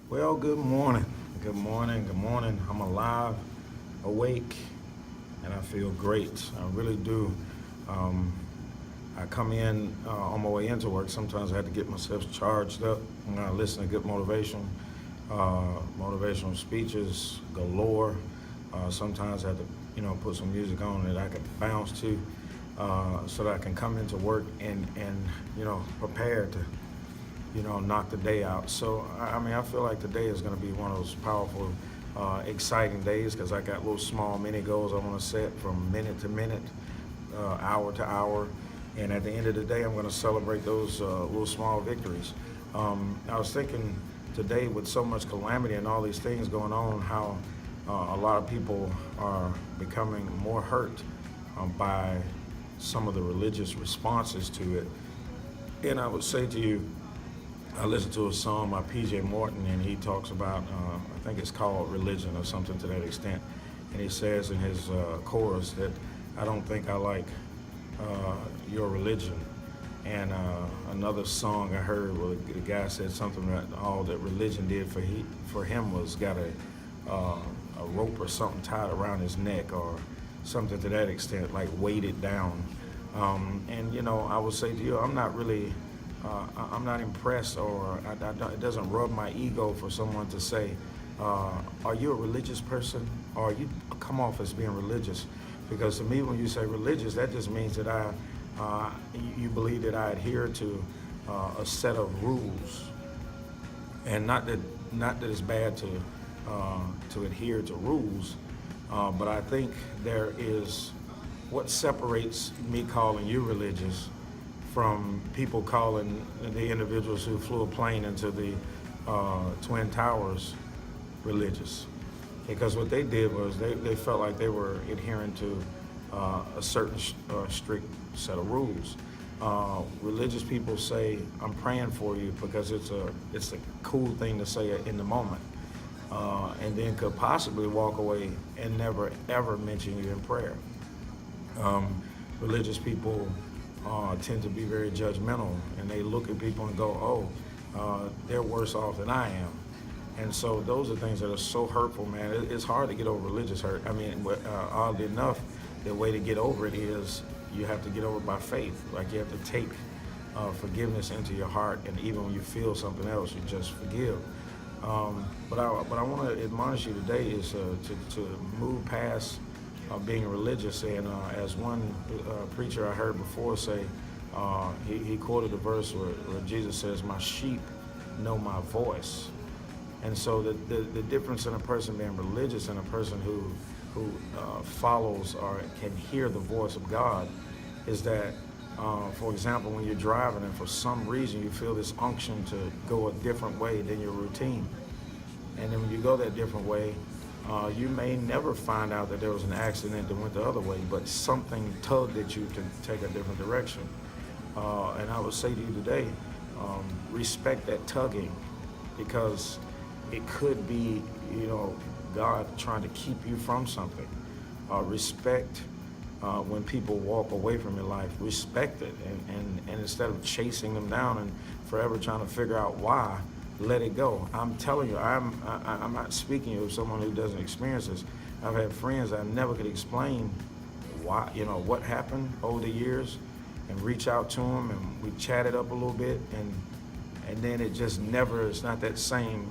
Well, good morning. Good morning. Good morning. I'm alive, awake, and I feel great. I really do. Um, I come in on my way into work. Sometimes I have to get myself charged up. I listen to good motivation, motivational speeches galore. Sometimes I have to, put some music on that I can bounce to, so that I can come into work and prepared to knock the day out. So, I mean, I feel like today is going to be one of those powerful, exciting days because I got little small mini goals I want to set from minute to minute, hour to hour. And at the end of the day, I'm going to celebrate those little small victories. I was thinking today, with so much calamity and all these things going on, how a lot of people are becoming more hurt by some of the religious responses to it. And I would say to you, I listened to a song by P.J. Morton, and he talks about, I think it's called Religion or something to that extent. And he says in his chorus that I don't think I like your religion. And another song I heard where the guy said something that all that religion did for him was got a rope or something tied around his neck or something to that extent, like weighted down. And I would say to you, I'm not impressed, or it doesn't rub my ego for someone to say, are you a religious person, or you come off as being religious? Because to me, when you say religious, that just means that you believe that I adhere to a set of rules, and not that it's bad to adhere to rules, but I think there is what separates me calling you religious from people calling the individuals who flew a plane into the Twin Towers religious. Because what they did was they felt like they were adhering to a certain strict set of rules. Religious people say, I'm praying for you because it's a cool thing to say in the moment. And then could possibly walk away and never ever mention you in prayer. Religious people tend to be very judgmental, and they look at people and go, they're worse off than I am. And so those are things that are so hurtful, man. It's hard to get over religious hurt. I mean, oddly enough, the way to get over it is you have to get over it by faith. Like you have to take forgiveness into your heart, and even when you feel something else, you just forgive. But I want to admonish you today is to move past being religious. And as one preacher I heard before say, he quoted a verse where Jesus says, my sheep know my voice. And so the difference in a person being religious and a person who follows or can hear the voice of God is that, for example, when you're driving and for some reason you feel this unction to go a different way than your routine, and then when you go that different way, you may never find out that there was an accident that went the other way, but something tugged at you to take a different direction. And I would say to you today, respect that tugging, because it could be, God trying to keep you from something. Respect when people walk away from your life. Respect it, and instead of chasing them down and forever trying to figure out why, let it go. I'm telling you, I'm not speaking to you as someone who doesn't experience this. I've had friends I never could explain why, what happened over the years, and reach out to them, and we chatted up a little bit, and then it just never, it's not that same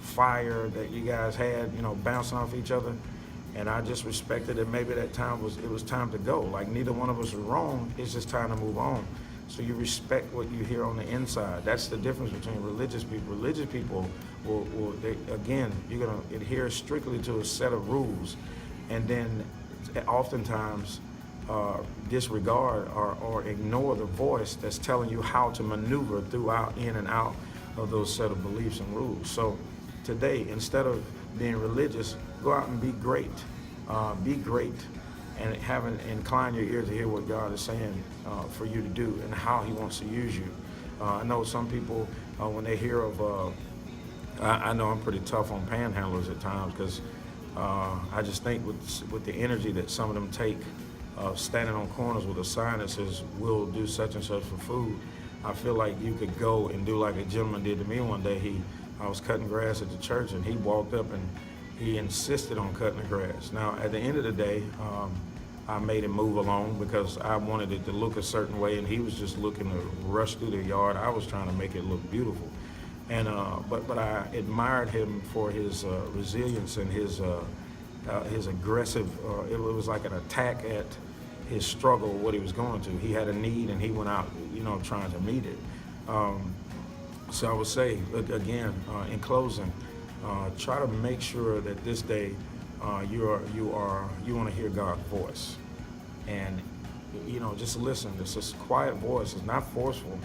fire that you guys had, bouncing off each other. And I just respected that maybe that it was time to go. Like neither one of us was wrong, it's just time to move on. So you respect what you hear on the inside. That's the difference between religious people. Religious people you're gonna adhere strictly to a set of rules, and then oftentimes disregard or ignore the voice that's telling you how to maneuver throughout, in and out of those set of beliefs and rules. So today, instead of being religious, go out and be great. Be great, and incline your ear to hear what God is saying for you to do and how He wants to use you. I know some people, when they hear of, I know I'm pretty tough on panhandlers at times, because I just think with the energy that some of them take, standing on corners with a sign that says, we'll do such and such for food, I feel like you could go and do like a gentleman did to me one day. He I was cutting grass at the church, and he walked up and he insisted on cutting the grass. Now, at the end of the day, I made him move along because I wanted it to look a certain way, and he was just looking to rush through the yard. I was trying to make it look beautiful. And but I admired him for his resilience and his aggressive. It was like an attack at his struggle, what he was going through. He had a need, and he went out, trying to meet it. So I would say again, in closing, try to make sure that this day you want to hear God's voice, and just listen. It's a quiet voice. It's not forceful.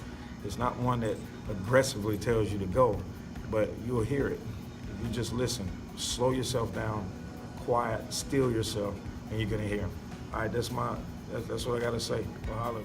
It's not one that aggressively tells you to go, but you'll hear it. You just listen. Slow yourself down, quiet, still yourself, and you're gonna hear him. All right, that's what I gotta say. Well, holla.